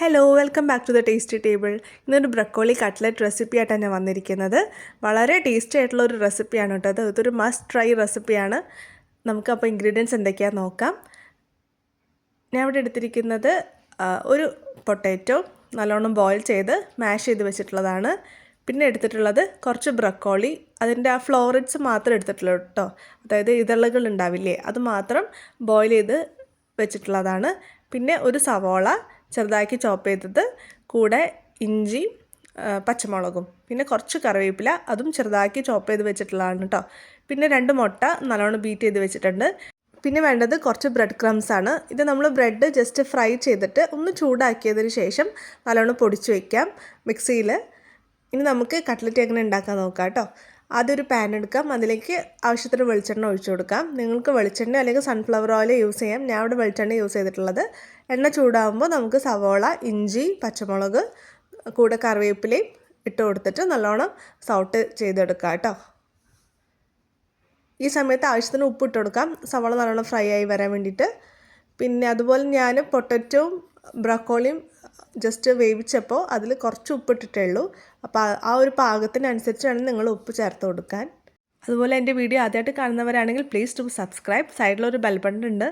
Hello welcome back to the tasty table. ഇന്നൊരു broccoli cutlet recipe ആയിട്ടാണ് ഞാൻ വന്നിരിക്കുന്നത്. വളരെ ടേസ്റ്റി ആയിട്ടുള്ള ഒരു റെസിപ്പിയാണ് കേട്ടോ. ഇതൊരു മസ്റ്റ് ട്രൈ റെസിപ്പിയാണ്. നമുക്കപ്പോൾ ഇൻഗ്രീഡിയൻസ് എന്തൊക്കെയാണെന്ന് നോക്കാം. ഞാൻ ഇവിടെ എടുത്തിരിക്കുന്നത് ഒരു പൊട്ടാറ്റോ നല്ലോണം ബോയിൽ ചെയ്ത് മാഷ് ചെയ്ത് വെച്ചിട്ടുള്ളതാണ്. പിന്നെ എടുത്തിട്ടുള്ളത് കുറച്ച് ബ്രക്കോളി, അതിൻ്റെ ആ ഫ്ലോററ്റ്സ് മാത്രം എടുത്തിട്ടുള്ളൂ കേട്ടോ. അതായത് ഇതളുകൾ ഉണ്ടാവില്ലേ, അത് മാത്രം ബോയിൽ ചെയ്ത് വെച്ചിട്ടുള്ളതാണ്. പിന്നെ ഒരു സവോള ചെറുതാക്കി ചോപ്പ് ചെയ്തത്, കൂടെ ഇഞ്ചി, പച്ചമുളകും, പിന്നെ കുറച്ച് കറിവേപ്പില, അതും ചെറുതാക്കി ചോപ്പ് ചെയ്ത് വെച്ചിട്ടുള്ളതാണ് കേട്ടോ. പിന്നെ 2 മുട്ട നല്ലോണം ബീറ്റ് ചെയ്ത് വെച്ചിട്ടുണ്ട്. പിന്നെ വേണ്ടത് കുറച്ച് ബ്രെഡ് ക്രംസ് ആണ്. ഇത് നമ്മൾ ബ്രെഡ് ജസ്റ്റ് ഫ്രൈ ചെയ്തിട്ട് ഒന്ന് ചൂടാക്കിയതിന് ശേഷം നല്ലോണം പൊടിച്ച് വയ്ക്കാം മിക്സിയിൽ. ഇനി നമുക്ക് കട്ട്ലറ്റ് എങ്ങനെ ഉണ്ടാക്കാൻ നോക്കാം കേട്ടോ. ആദ്യം ഒരു പാൻ എടുക്കാം, അതിലേക്ക് ആവശ്യത്തിന് വെളിച്ചെണ്ണ ഒഴിച്ചു കൊടുക്കാം. നിങ്ങൾക്ക് വെളിച്ചെണ്ണ അല്ലെങ്കിൽ സൺഫ്ലവർ ഓയിൽ യൂസ് ചെയ്യാം. ഞാൻ ഇവിടെ വെളിച്ചെണ്ണ യൂസ് ചെയ്തിട്ടുള്ളത്. എണ്ണ ചൂടാകുമ്പോൾ നമുക്ക് സവോള, ഇഞ്ചി, പച്ചമുളക്, കൂടെ കറിവേപ്പിലയും ഇട്ട് കൊടുത്തിട്ട് നല്ലോണം സൗട്ട് ചെയ്തെടുക്കാം കേട്ടോ. ഈ സമയത്ത് ആവശ്യത്തിന് ഉപ്പ് ഇട്ട് കൊടുക്കാം, സവോള നല്ലോണം ഫ്രൈ ആയി വരാൻ വേണ്ടിയിട്ട്. പിന്നെ അതുപോലെ ഞാൻ പൊട്ടറ്റോയും ബ്രക്കോളിയും ജസ്റ്റ് വേവിച്ചപ്പോൾ അതിൽ കുറച്ച് ഉപ്പിട്ടിട്ടേ ഉള്ളൂ. അപ്പോൾ ആ ഒരു പാകത്തിനനുസരിച്ച് വേണം നിങ്ങൾ ഉപ്പ് ചേർത്ത് കൊടുക്കാൻ. അതുപോലെ എൻ്റെ വീഡിയോ ആദ്യമായിട്ട് കാണുന്നവരാണെങ്കിൽ പ്ലീസ് ടു സബ്സ്ക്രൈബ്. സൈഡിലൊരു ബെൽ ബട്ടൺ ഉണ്ട്,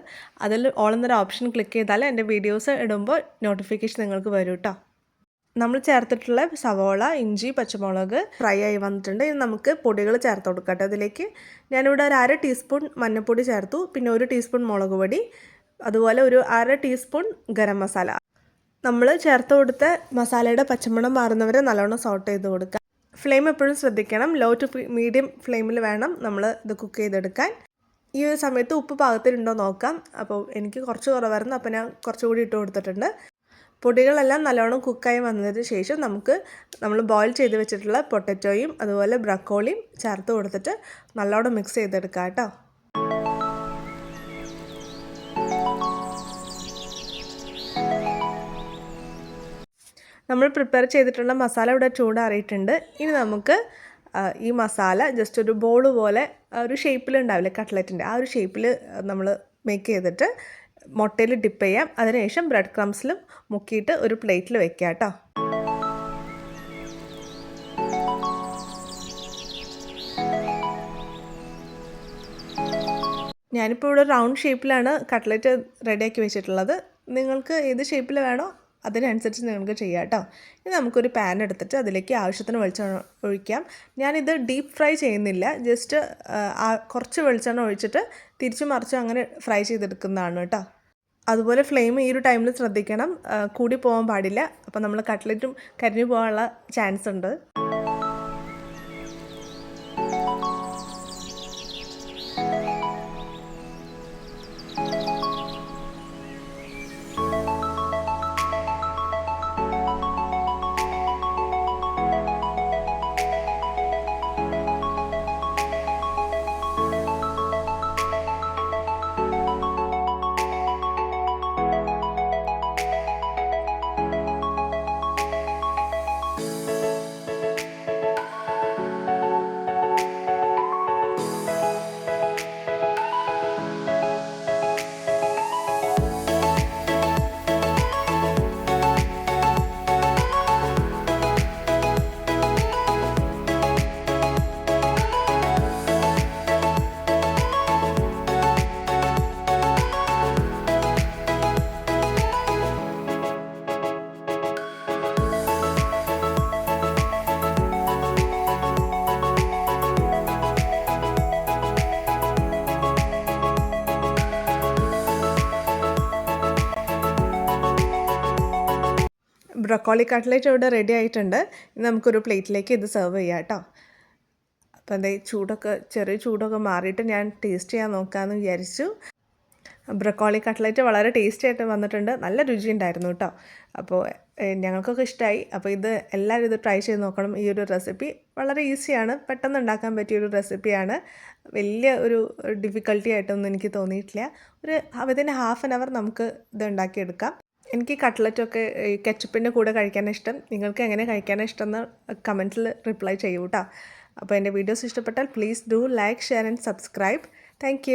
അതിൽ ഓൾ എന്നൊരു ഓപ്ഷൻ ക്ലിക്ക് ചെയ്താൽ എൻ്റെ വീഡിയോസ് ഇടുമ്പോൾ നോട്ടിഫിക്കേഷൻ നിങ്ങൾക്ക് വരും കേട്ടോ. നമ്മൾ ചേർത്തിട്ടുള്ള സവോള, ഇഞ്ചി, പച്ചമുളക് ഫ്രൈ ആയി വന്നിട്ടുണ്ട്. ഇനി നമുക്ക് പൊടികൾ ചേർത്ത് കൊടുക്കാം കേട്ടോ. അതിലേക്ക് ഞാനിവിടെ ഒരു 1/2 ടീസ്പൂൺ മഞ്ഞൾപ്പൊടി ചേർത്തു, പിന്നെ 1 ടീസ്പൂൺ മുളക് പൊടി, അതുപോലെ ഒരു 1/2 ടീസ്പൂൺ ഗരം മസാല. നമ്മൾ ചേർത്ത് കൊടുത്ത മസാലയുടെ പച്ചമണം മാറുന്നവരെ നല്ലോണം സോട്ട് ചെയ്ത് കൊടുക്കുക. ഫ്ലെയിം എപ്പോഴും ശ്രദ്ധിക്കണം, ലോ ടു മീഡിയം ഫ്ലെയിമിൽ വേണം നമ്മൾ ഇത് കുക്ക് ചെയ്തെടുക്കാൻ. ഈ ഒരു സമയത്ത് ഉപ്പ് പാകത്തിലുണ്ടോ നോക്കാം. അപ്പോൾ എനിക്ക് കുറച്ച് കുറവായിരുന്നു, അപ്പോൾ ഞാൻ കുറച്ചുകൂടി ഇട്ട് കൊടുത്തിട്ടുണ്ട്. പൊടികളെല്ലാം നല്ലോണം കുക്കായി വന്നതിന് ശേഷം നമ്മൾ ബോയിൽ ചെയ്ത് വെച്ചിട്ടുള്ള പൊട്ടറ്റോയും അതുപോലെ ബ്രക്കോളിയും ചേർത്ത് കൊടുത്തിട്ട് നല്ലോണം മിക്സ് ചെയ്തെടുക്കാം കേട്ടോ. നമ്മൾ പ്രിപ്പയർ ചെയ്തിട്ടുള്ള മസാല ഇവിടെ ചൂടാറിയിട്ടുണ്ട്. ഇനി നമുക്ക് ഈ മസാല ജസ്റ്റ് ഒരു ബോൾ പോലെ ഒരു ഷേപ്പിലുണ്ടാവില്ലേ കട്ട്ലറ്റിൻ്റെ, ആ ഒരു ഷേപ്പിൽ നമ്മൾ മേക്ക് ചെയ്തിട്ട് മുട്ടയിൽ ഡിപ്പ് ചെയ്യാം. അതിനുശേഷം ബ്രെഡ് ക്രംസിലും മുക്കിയിട്ട് ഒരു പ്ലേറ്റിൽ വെക്കാം കേട്ടോ. ഞാനിപ്പോൾ ഇവിടെ റൗണ്ട് ഷേപ്പിലാണ് കട്ട്ലറ്റ് റെഡിയാക്കി വെച്ചിട്ടുള്ളത്. നിങ്ങൾക്ക് ഏത് ഷേപ്പിൽ വേണോ അതിനനുസരിച്ച് നിങ്ങൾക്ക് ചെയ്യാം കേട്ടോ. ഇനി നമുക്കൊരു പാൻ എടുത്തിട്ട് അതിലേക്ക് ആവശ്യത്തിന് വെളിച്ചെണ്ണ ഒഴിക്കാം. ഞാനിത് ഡീപ്പ് ഫ്രൈ ചെയ്യുന്നില്ല, ജസ്റ്റ് കുറച്ച് വെളിച്ചെണ്ണ ഒഴിച്ചിട്ട് തിരിച്ചു മറിച്ച് അങ്ങനെ ഫ്രൈ ചെയ്തെടുക്കുന്നതാണ് കേട്ടോ. അതുപോലെ ഫ്ലെയിം ഈ ഒരു ടൈമിൽ ശ്രദ്ധിക്കണം, കൂടി പോകാൻ പാടില്ല. അപ്പോൾ നമ്മൾ കട്ട്ലറ്റും കരിഞ്ഞു പോകാനുള്ള ചാൻസ് ഉണ്ട്. ബ്രക്കോളി കട്ട്ലറ്റ് ഇവിടെ റെഡി ആയിട്ടുണ്ട്. ഇനി നമുക്കൊരു പ്ലേറ്റിലേക്ക് ഇത് സെർവ് ചെയ്യാം കേട്ടോ. അപ്പോൾ എന്താ ചെറിയ ചൂടൊക്കെ മാറിയിട്ട് ഞാൻ ടേസ്റ്റ് ചെയ്യാൻ നോക്കാമെന്ന് വിചാരിച്ചു. ബ്രക്കോളി കട്ട്ലറ്റ് വളരെ ടേസ്റ്റി ആയിട്ട് വന്നിട്ടുണ്ട്, നല്ല രുചി ഉണ്ടായിരുന്നു കേട്ടോ. അപ്പോൾ ഞങ്ങൾക്കൊക്കെ ഇഷ്ടമായി. അപ്പോൾ എല്ലാവരും ഇത് ട്രൈ ചെയ്ത് നോക്കണം. ഈ ഒരു റെസിപ്പി വളരെ ഈസിയാണ്, പെട്ടെന്ന് ഉണ്ടാക്കാൻ പറ്റിയൊരു റെസിപ്പിയാണ്. വലിയ ഒരു ഡിഫിക്കൽട്ടി ആയിട്ടൊന്നും എനിക്ക് തോന്നിയിട്ടില്ല. വിതിൻ ½ ആൻ അവർ നമുക്ക് ഇത് ഉണ്ടാക്കിയെടുക്കാം. എനിക്ക് കട്ട്ലറ്റൊക്കെ കെച്ചപ്പിൻ്റെ കൂടെ കഴിക്കാനാണ് ഇഷ്ടം. നിങ്ങൾക്ക് എങ്ങനെ കഴിക്കാനാണ് ഇഷ്ടം എന്ന് കമൻറ്റിൽ റിപ്ലൈ ചെയ്യൂ കേട്ടോ. അപ്പോൾ എൻ്റെ വീഡിയോസ് ഇഷ്ടപ്പെട്ടാൽ please do like, share and subscribe. Thank